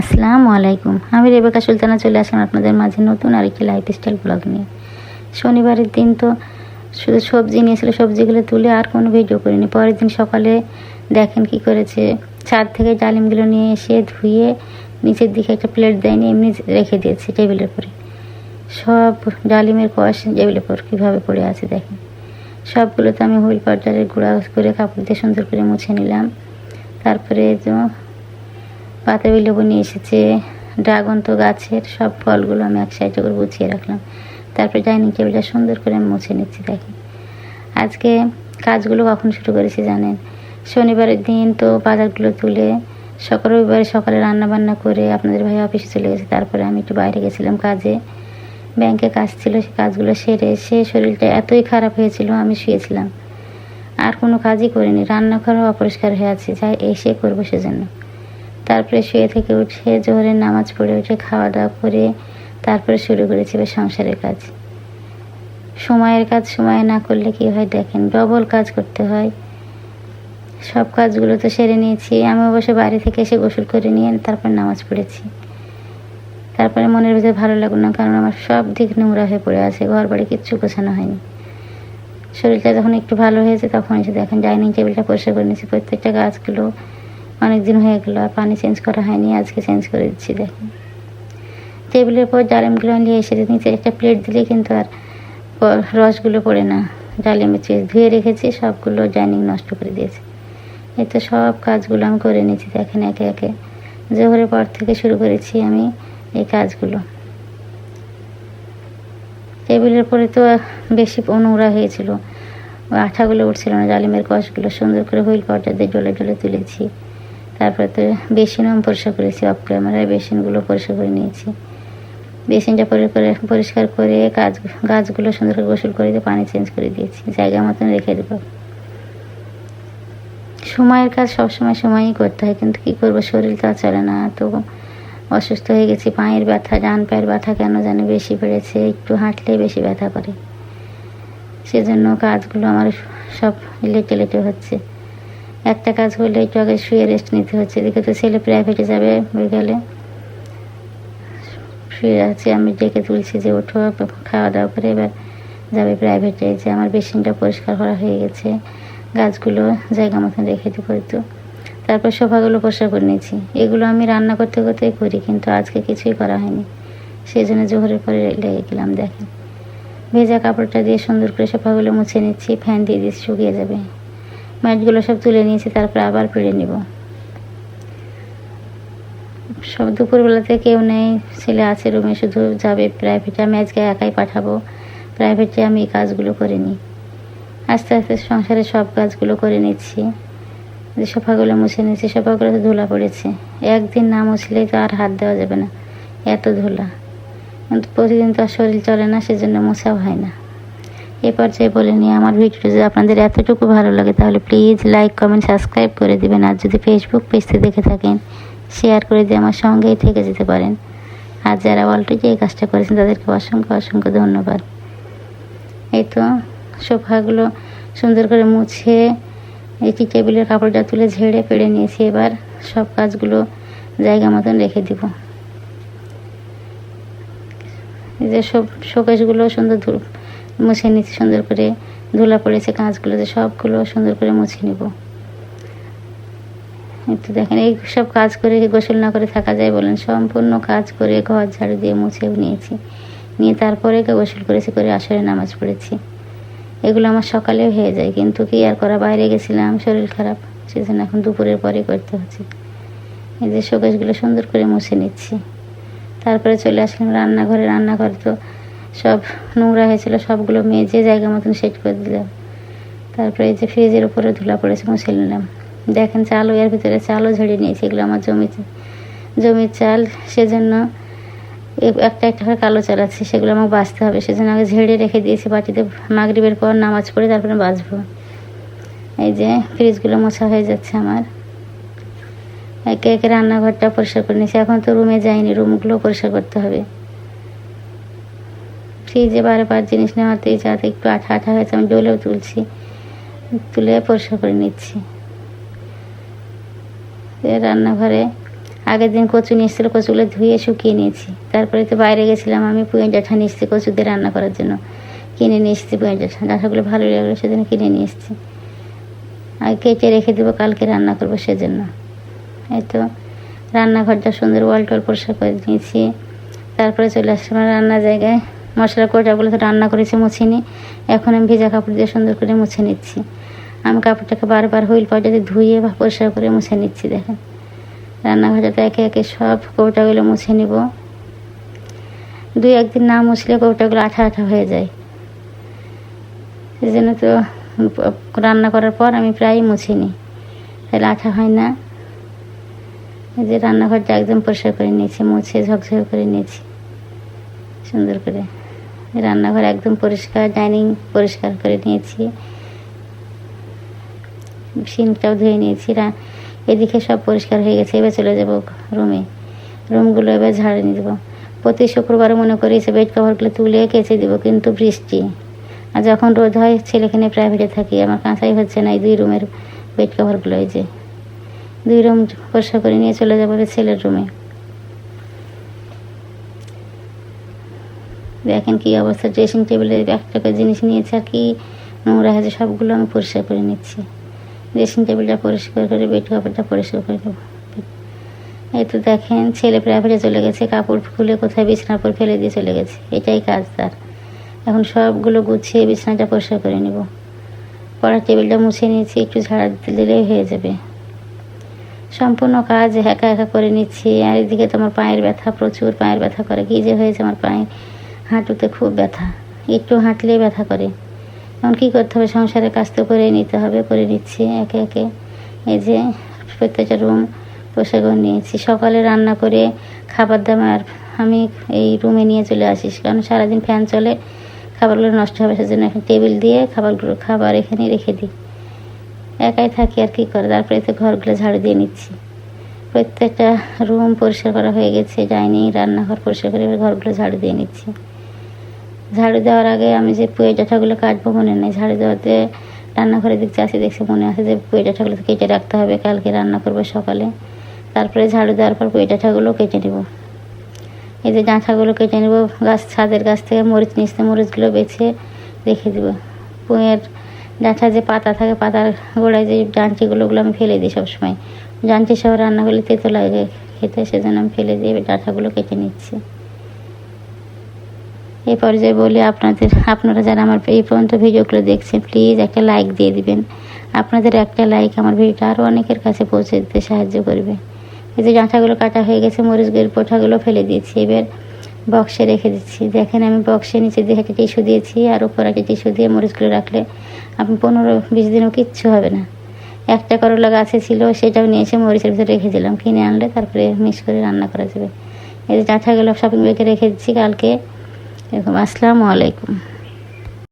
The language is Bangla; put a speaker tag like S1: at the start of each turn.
S1: আসসালামু আলাইকুম। আমি রেবেকা সুলতানা চলে আসলাম আপনাদের মাঝে নতুন আরেকটি লাইফস্টাইল ব্লগ নিয়ে। শনিবারের দিন তো শুধু সবজি নিয়েছিল, সবজিগুলো তুলে আর কোনো ভিডিও করিনি। পরের দিন সকালে দেখেন কি করেছে, ছাদ থেকে ডালিমগুলো নিয়ে এসে ধুয়ে নিচের দিকে একটা প্লেট দেয়নি, এমনি রেখে দিয়েছে টেবিলের উপরে। সব ডালিমের কষ টেবিলের উপর কীভাবে পড়ে আছে দেখেন। সবগুলো তো আমি হুইল পাউডারে গুঁড়া করে কাপড় দিয়ে সুন্দর করে মুছে নিলাম। তারপরে তো বাতাবি লেবু নিয়ে এসেছে, ড্রাগন তো গাছের, সব ফলগুলো আমি এক সাইডে করে গুছিয়ে রাখলাম। তারপরে ডাইনিং টেবিলটা সুন্দর করে আমি মুছে নিচ্ছি দেখেন। আজকে কাজগুলো কখন শুরু করেছি জানেন? শনিবারের দিন তো বাজারগুলো তুলে রবিবারে সকালে রান্না বান্না করে আপনাদের ভাই অফিসে চলে গেছে। তারপরে আমি একটু বাইরে গেছিলাম কাজে, ব্যাংকে কাজ ছিল, সে কাজগুলো সেরে এসে শরীরটা এতই খারাপ হয়েছিল আমি শুয়েছিলাম, আর কোনো কাজই করিনি। রান্নাঘরও অপরিষ্কার হয়ে আছে, যাই এসে করবো সেজন্য। তারপরে শুয়ে থেকে উঠে জোহরের নামাজ পড়ে উঠে খাওয়া দাওয়া করে তারপরে শুরু করেছি সংসারের কাজ। সময়ের কাজ সময়ে না করলে কি হয় দেখেন, ডবল কাজ করতে হয়। সব কাজগুলো তো সেরে নিয়েছি। আমি অবশ্য বাইরে থেকে এসে গোসল করে নিয়ে তারপর নামাজ পড়েছি। তারপরে মনের ভিতরে ভালো লাগলো না, কারণ আমার সব দিক নোংরা হয়ে পড়ে আছে, ঘর বাড়ি কিচ্ছু গোছানো হয়নি। শরীরটা যখন একটু ভালো হয়েছে তখন এসে দেখেন ডাইনিং টেবিলটা পরিষ্কার করে নিয়েছি। প্রত্যেকটা গাছগুলো অনেক দিন হয়ে গেলো আর পানি চেঞ্জ করা হয়নি, আজকে চেঞ্জ করে দিচ্ছি দেখেন। টেবিলের পর ডালিমগুলো নিয়ে এসে নিচে একটা প্লেট দিলে কিন্তু আর রসগুলো পড়ে না। ডালিমের চেয়ে ধুয়ে রেখেছি, সবগুলো ডাইনিং নষ্ট করে দিয়েছে। এই তো সব কাজগুলো আমি করে নিয়েছি দেখেন একে একে। জোহরের পর থেকে শুরু করেছি আমি এই কাজগুলো। টেবিলের পরে তো বেশি নোংরা হয়েছিল, আঠাগুলো উঠছিল না, ডালিমের কষগুলো সুন্দর করে হুইল পাউডার দিয়ে জলে জলে তুলেছি। তারপরে তো বেসিনও আমি পরিষ্কার করেছি, অফ ক্যামেরায় বেসিনগুলো পরিষ্কার করে নিয়েছি। বেসিনটা পরিষ্কার করে গাছগুলো সুন্দর করে গোসল করে দিয়ে পানি চেঞ্জ করে দিয়েছি, জায়গা মতন রেখে দেবো। সময়ের কাজ সবসময় সময়ই করতে হয়, কিন্তু কী করবো, শরীর তো আর চলে না। তো অসুস্থ হয়ে গেছি, পায়ের ব্যথা, ডান পায়ের ব্যথা কেন জানি বেশি বেড়েছে, একটু হাঁটলেই বেশি ব্যথা করে। সেজন্য কাজগুলো আমার সব লেটে লেটে হচ্ছে। একটা কাজ করলে একটু আগে শুয়ে রেস্ট নিতে হচ্ছে। এদিকে তো ছেলে প্রাইভেটে যাবে বিকালে, শুয়ে আছে, আমি ডেকে তুলছি যে ওঠো, খাওয়া দাওয়া করে এবার যাবে প্রাইভেটে। যে আমার বেসিনটা পরিষ্কার করা হয়ে গেছে, গাছগুলো জায়গা মতন রেখে দেবো একটু। তারপর সোফাগুলো পরিষ্কার করে নিয়েছি। এগুলো আমি রান্না করতে করতেই করি, কিন্তু আজকে কিছুই করা হয়নি, সেই জন্য জোহরের পরে লেগে গেলাম দেখেন। ভেজা কাপড়টা দিয়ে সুন্দর করে সোফাগুলো মুছে নিচ্ছি, ফ্যান দিয়ে দিচ্ছি, শুকিয়ে যাবে। ম্যাটগুলো সব তুলে নিয়েছি, তারপর আবার পেড়ে নেব। সব দুপুরবেলাতে কেউ নেই, ছেলে আছে রুমে, শুধু যাবে প্রাইভেটে। আমি আজকে একাই পাঠাবো প্রাইভেটে, আমি এই কাজগুলো করে নিই। আস্তে আস্তে সংসারে সব কাজগুলো করে নিচ্ছি। যে সোফাগুলো মুছে নিচ্ছি, সোফাগুলো তো ধুলা পড়েছে, একদিন না মুছলেই তো আর হাত দেওয়া যাবে না, এত ধুলা। কিন্তু প্রতিদিন তো আর শরীর চলে না, সেজন্য মোছাও হয় না। এ পর্যায়ে বলে নিয়ে আমার ভিডিওটা যদি আপনাদের এতটুকু ভালো লাগে তাহলে প্লিজ লাইক কমেন্ট সাবস্ক্রাইব করে দিবেন। আর যদি ফেসবুক পেজতে দেখে থাকেন শেয়ার করে দিয়ে আমার সঙ্গেই থেকে যেতে পারেন। আর যারা অলরেডি এই কাজটা করেছেন তাদেরকে অসংখ্য অসংখ্য ধন্যবাদ। এই তো সোফাগুলো সুন্দর করে মুছে একটি টেবিলের কাপড়টা তুলে ঝেড়ে পেড়ে নিয়েছি। এবার সব কাজগুলো জায়গা মতন রেখে দিব। এই যে সব শোকেসগুলো সুন্দর মুছে নিচ্ছি, সুন্দর করে ধুলা পড়েছে কাঁচগুলোতে, সবগুলো সুন্দর করে মুছে নিব। একটু দেখেন, এই সব কাজ করে গোসল না করে থাকা যায় বলেন? সম্পূর্ণ কাজ করে ঘর ঝাড়ু দিয়ে মুছেও নিয়েছি, নিয়ে তারপরে গোসল করেছি, করে আসরে নামাজ পড়েছি। এগুলো আমার সকালেও হয়ে যায়, কিন্তু কি আর করা, বাইরে গেছিলাম, শরীর খারাপ, সেজন্য এখন দুপুরের পরে করতে হচ্ছে। এই যে শোকেসগুলো সুন্দর করে মুছে নিচ্ছি। তারপরে চলে আসলাম রান্নাঘরে। রান্নাঘর তো সব নোংরা হয়েছিল, সবগুলো মেজে জায়গা মতন সেট করে দিলাম। তারপরে এই যে ফ্রিজের উপরে ধুলা পড়েছে, মুছে নিলাম। দেখেন চালও, এর ভিতরে চালও ঝেড়ে নিয়েছি, এগুলো আমার জমির চাল, সেজন্য একটা একটা করে কালো চাল আছে, সেগুলো আমাকে বাছতে হবে, সেজন্য আগে ঝেড়ে রেখে দিয়েছি বাটিতে। মাগরিবের পর নামাজ পড়ে তারপরে বাছবো। এই যে ফ্রিজগুলো মোছা হয়ে যাচ্ছে আমার। একে একে রান্নাঘরটা পরিষ্কার করে নিয়েছি। এখন তো রুমে যাইনি, রুমগুলো পরিষ্কার করতে হবে। ফ্রিজে বারবার জিনিস নেওয়াতেই যাতে একটু আঠা আঠা হয়েছে, আমি ডলেও তুলছি, তুলে পরিষ্কার করে নিচ্ছি। রান্নাঘরে আগের দিন কচু নিয়ে এসেছিলো, কচুগুলো ধুয়ে শুকিয়ে নিয়েছি। তারপরে তো বাইরে গেছিলাম আমি, পুঁই ডাঁটা নিয়ে এসেছি কচু দিয়ে রান্না করার জন্য, কিনে নিয়ে এসেছি পুঁই ডাঁটা। ডাঁটাগুলো ভালো লাগলো সেজন্য কিনে নিয়ে এসেছি, আর কেটে রেখে দেবো, কালকে রান্না করবো সেজন্য। এই তো রান্নাঘরটা সুন্দর ওয়াল টোয়াল পরিষ্কার করে নিয়েছি। তারপরে চলে আসছি আমার রান্নার জায়গায়। মশলা কোটাগুলো তো রান্না করেছি মুছিনি, এখন আমি ভেজা কাপড় দিয়ে সুন্দর করে মুছে নিচ্ছি। আমি কাপড়টাকে বারবার হুইল পাউডার দিয়ে ধুয়ে বা পরিষ্কার করে মুছে নিচ্ছি। দেখেন রান্নাঘরটাতে একে একে সব কৌটাগুলো মুছে নিব। 2-1 দিন না মুছলে কৌটাগুলো আঠা আঠা হয়ে যায়, সেই জন্য তো রান্না করার পর আমি প্রায়ই মুছে নিই, তাহলে আঠা হয় না। এই যে রান্নাঘরটা একদম পরিষ্কার করে নিয়েছি, মুছে ঝকঝকে করে নিয়েছি সুন্দর করে। রান্নাঘর একদম পরিষ্কার, ডাইনিং পরিষ্কার করে নিয়েছি, সিঙ্কটাও ধুয়ে নিয়েছি। এদিকে সব পরিষ্কার হয়ে গেছে। এবার চলে যাব রুমে, রুমগুলো এবার ঝাড়ে নিয়ে দেবো। প্রতি শুক্রবারে মনে করি সে বেড কভারগুলো তুলে কেচে দেবো, কিন্তু বৃষ্টি আর যখন রোদ হয়, ছেলেকে নিয়ে প্রাইভেটে থাকি, আমার কাঁচাই হচ্ছে না এই 2 রুমের বেড কভারগুলো। এই যে 2 রুম পরিষ্কার করে নিয়ে চলে যাবো ছেলের রুমে। দেখেন কি অবস্থা, ড্রেসিং টেবিলে একটা জিনিস নিয়েছে আর কি নোংরা হয়েছে, সবগুলো আমি পরিষ্কার করে নিচ্ছি। ড্রেসিং টেবিলটা পরিষ্কার করে বেড কাপড়টা পরিষ্কার করে দেবো। এই তো দেখেন ছেলে প্রাইভেটে চলে গেছে, কাপড় খুলে কোথায় বিছানার উপর ফেলে দিয়ে চলে গেছে, এটাই কাজ তার। এখন সবগুলো গুছিয়ে বিছানাটা পরিষ্কার করে নেব। পড়ার টেবিলটা মুছে নিয়েছি, একটু ঝাড় দিলেই হয়ে যাবে। সম্পূর্ণ কাজ একা একা করে নিচ্ছি। আর এদিকে তো আমার পায়ের ব্যথা, প্রচুর পায়ের ব্যথা করে। কী যে হয়েছে আমার পায়ে, হাঁটুতে খুব ব্যথা, একটু হাঁটলেই ব্যথা করে। এখন কী করতে হবে, সংসারের কাজ তো করে নিতে হবে, করে নিচ্ছি একে একে। এই যে প্রত্যেকটা রুম পরিষ্কার করে নিয়েছি। সকালে রান্না করে খাবার দাবার আমি এই রুমে নিয়ে চলে আসিস, কারণ সারাদিন ফ্যান চলে, খাবারগুলো নষ্ট হবে, সেজন্য এখন টেবিল দিয়ে খাবার এখানে রেখে দিই। একাই থাকি আর কী করে। তারপরে তো ঘরগুলো ঝাড়ু দিয়ে নিচ্ছি। প্রত্যেকটা রুম পরিষ্কার করা হয়ে গেছে, ডাইনিং রান্নাঘর পরিষ্কার করে ঘরগুলো ঝাড়ু দিয়ে নিচ্ছি। ঝাড়ু দেওয়ার আগে আমি যে পুঁই ডাঁটাগুলো কাটবো মনে নেই, ঝাড়ু দেওয়াতে রান্নাঘরে দিকতে আসি, দেখছি মনে আছে যে পুঁই ডাঁটাগুলো কেটে রাখতে হবে, কালকে রান্না করবো সকালে। তারপরে ঝাড়ু দেওয়ার পর পুঁই ডাঁটাগুলো কেটে নেব। এই যে ডাঁটাগুলো কেটে নেব, ছাদের গাছ থেকে মরিচ নিচতে মরিচগুলো বেছে রেখে দেবো। পুঁইয়ের ডাঁটা যে পাতা থাকে, পাতার গোড়ায় যে ডাঁটিগুলো, ওগুলো আমি ফেলে দিই সবসময়। ডাঁটি সহ রান্না করলে তেতো লাগে খেতে, সেজন্য আমি ফেলে দিয়ে ডাঁটাগুলো কেটে নিচ্ছি। এই পর্যায়ে বলি আপনারা যারা আমার এই পর্যন্ত ভিডিওগুলো দেখছেন, প্লিজ একটা লাইক দিয়ে দিবেন। আপনাদের একটা লাইক আমার ভিডিওটা আরও অনেকের কাছে পৌঁছে দিতে সাহায্য করবে। এই যে ডাঁটাগুলো কাটা হয়ে গেছে, মরিচগুলোর পোঁঠাগুলো ফেলে দিয়েছি, এবার বক্সে রেখে দিচ্ছি। দেখেন আমি বক্সে নিচে দিয়ে একটা টিস্যু দিয়েছি, আর উপরে একটা টিস্যু দিয়ে মরিচগুলো রাখলে আপনি 15-20 দিনও কিচ্ছু হবে না। একটা করলা গাছে ছিল, সেটাও নিয়ে এসে মরিচের ভিতরে রেখে দিলাম, কিনে আনলে তারপরে মিক্স করে রান্না করা যাবে। এই যে ডাঁটাগুলো শপিং ব্যাগে রেখে দিচ্ছি, কালকে এরকম। আসসালামু আলাইকুম।